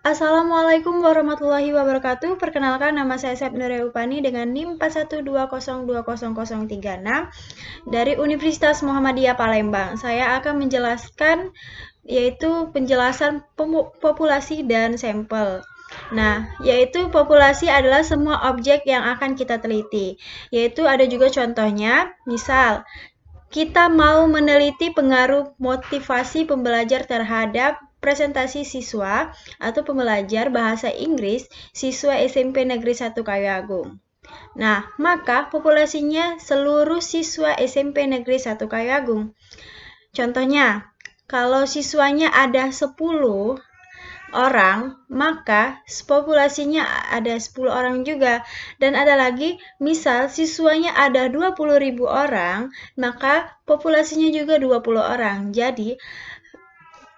Assalamualaikum warahmatullahi wabarakatuh. Perkenalkan, nama saya Sepnuria Upani dengan NIM 412020036 dari Universitas Muhammadiyah Palembang. Saya akan menjelaskan yaitu penjelasan populasi dan sampel. Nah, yaitu populasi adalah semua objek yang akan kita teliti. Yaitu ada juga contohnya, misal kita mau meneliti pengaruh motivasi pembelajar terhadap presentasi siswa atau pembelajar bahasa Inggris siswa SMP Negeri 1 Kayu Agung. Nah, maka populasinya seluruh siswa SMP Negeri 1 Kayu Agung. Contohnya, kalau siswanya ada 10 orang, maka populasinya ada 10 orang juga. Dan ada lagi, misal siswanya ada 20.000 orang, maka populasinya juga 20 orang. Jadi,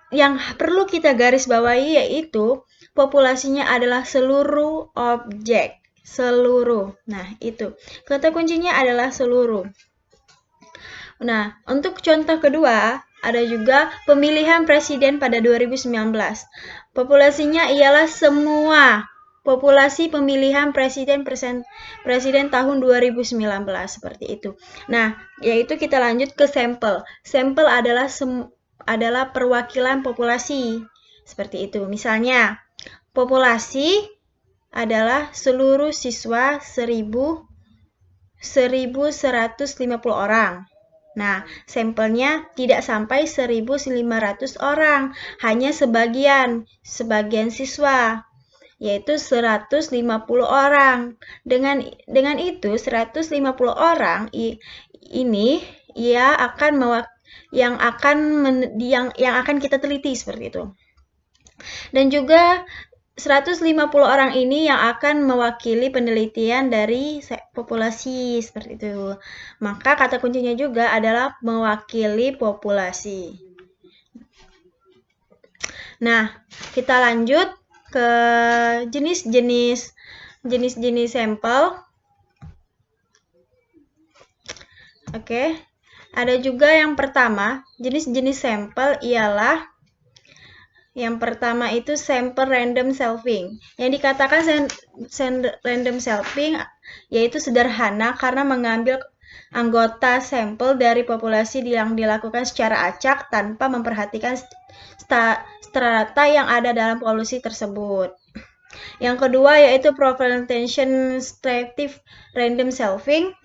yang perlu kita garis bawahi yaitu populasinya adalah seluruh objek. Seluruh. Nah, itu. Kata kuncinya adalah seluruh. Nah, untuk contoh kedua, ada juga pemilihan presiden pada 2019. Populasinya ialah semua populasi pemilihan presiden tahun 2019 seperti itu. Nah, yaitu kita lanjut ke sampel. Sampel adalah perwakilan populasi. Seperti itu. Misalnya, populasi adalah seluruh siswa 1.150 orang. Nah, sampelnya tidak sampai 1.500 orang, hanya sebagian siswa, yaitu 150 orang. Dengan itu 150 orang ini yang akan kita teliti seperti itu. Dan juga 150 orang ini yang akan mewakili penelitian dari populasi seperti itu. Maka kata kuncinya juga adalah mewakili populasi. Nah, kita lanjut ke jenis-jenis sampel. Oke. Ada juga yang pertama, jenis-jenis sampel ialah yang pertama itu sampel random sampling. Yang dikatakan random sampling yaitu sederhana karena mengambil anggota sampel dari populasi yang dilakukan secara acak tanpa memperhatikan strata yang ada dalam populasi tersebut. Yang kedua yaitu population selective random sampling.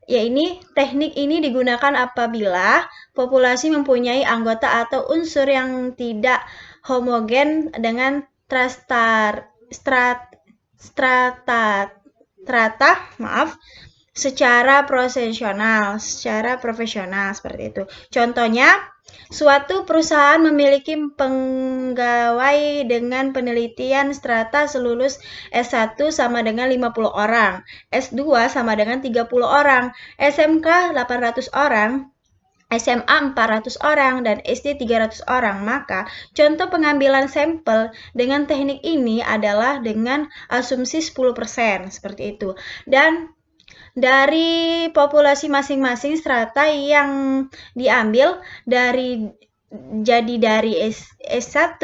Teknik ini digunakan apabila populasi mempunyai anggota atau unsur yang tidak homogen dengan strata secara profesional seperti itu. Contohnya, suatu perusahaan memiliki pegawai dengan penelitian strata selulus S1 sama dengan 50 orang, S2 sama dengan 30 orang, SMK 800 orang, SMA 400 orang, dan SD 300 orang. Maka, contoh pengambilan sampel dengan teknik ini adalah dengan asumsi 10%, seperti itu. Dan dari populasi masing-masing strata yang diambil dari S1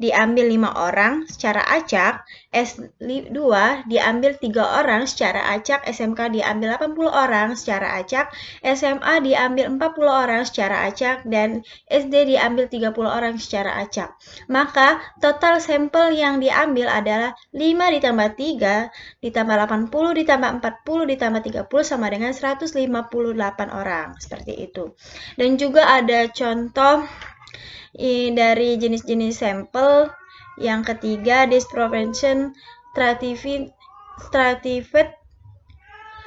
diambil 5 orang secara acak, S2 diambil 3 orang secara acak, SMK diambil 80 orang secara acak, SMA diambil 40 orang secara acak, dan SD diambil 30 orang secara acak. Maka total sampel yang diambil adalah 5 ditambah 3 ditambah 80 ditambah 40 ditambah 30 sama dengan 158 orang. Seperti itu. Dan juga ada contoh dari jenis-jenis sampel. Yang ketiga, disproportion stratified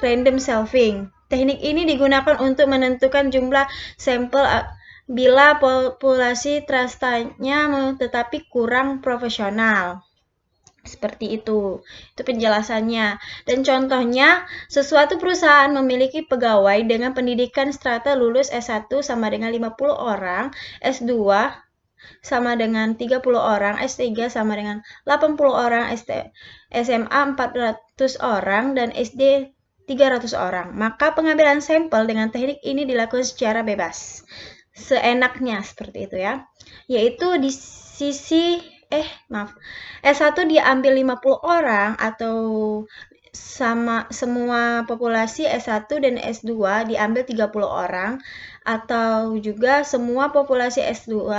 random sampling. Teknik ini digunakan untuk menentukan jumlah sampel bila populasi trastanya tetapi kurang profesional. Seperti itu penjelasannya. Dan contohnya, sesuatu perusahaan memiliki pegawai dengan pendidikan strata lulus S1 sama dengan 50 orang, S2 sama dengan 30 orang, S3 sama dengan 80 orang, SMA 400 orang, dan SD 300 orang. Maka pengambilan sampel dengan teknik ini dilakukan secara bebas. Seenaknya seperti itu ya. Yaitu di sisi S1 diambil 50 orang atau sama semua populasi S1 dan S2 diambil 30 orang atau juga semua populasi S2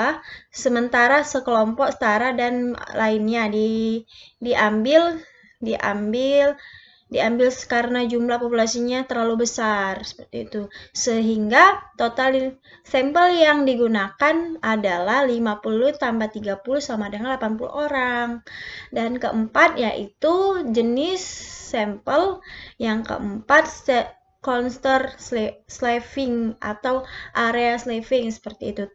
sementara sekelompok setara dan lainnya diambil karena jumlah populasinya terlalu besar seperti itu. Sehingga total sampel yang digunakan adalah 50 tambah 30 sama dengan 80 orang. Dan keempat yaitu jenis sampel yang keempat cluster slaving atau area slaving seperti itu.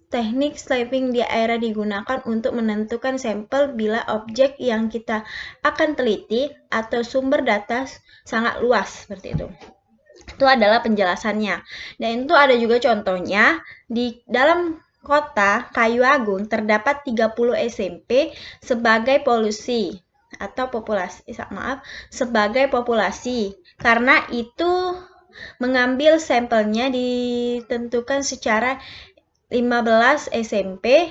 Teknik slaving di daerah digunakan untuk menentukan sampel bila objek yang kita akan teliti atau sumber data sangat luas seperti itu. Itu adalah penjelasannya. Dan itu ada juga contohnya di dalam kota Kayu Agung terdapat 30 SMP sebagai sebagai populasi. Karena itu mengambil sampelnya ditentukan secara 15 SMP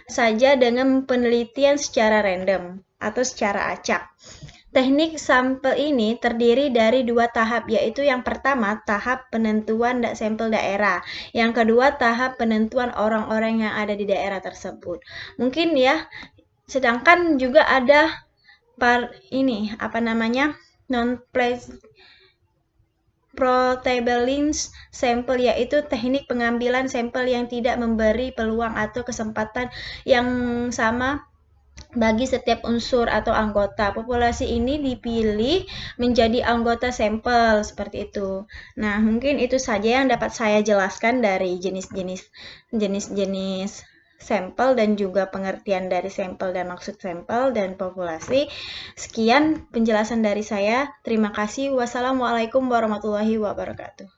saja dengan penelitian secara random atau secara acak. Teknik sampel ini terdiri dari 2 tahap, yaitu yang pertama tahap penentuan sampel daerah, yang kedua tahap penentuan orang-orang yang ada di daerah tersebut. Mungkin ya, sedangkan juga ada non-portable sampel, yaitu teknik pengambilan sampel yang tidak memberi peluang atau kesempatan yang sama bagi setiap unsur atau anggota. Populasi ini dipilih menjadi anggota sampel seperti itu. Nah, mungkin itu saja yang dapat saya jelaskan dari jenis-jenis sampel dan juga pengertian dari sampel dan maksud sampel dan populasi. Sekian penjelasan dari saya. Terima kasih. Wassalamualaikum warahmatullahi wabarakatuh.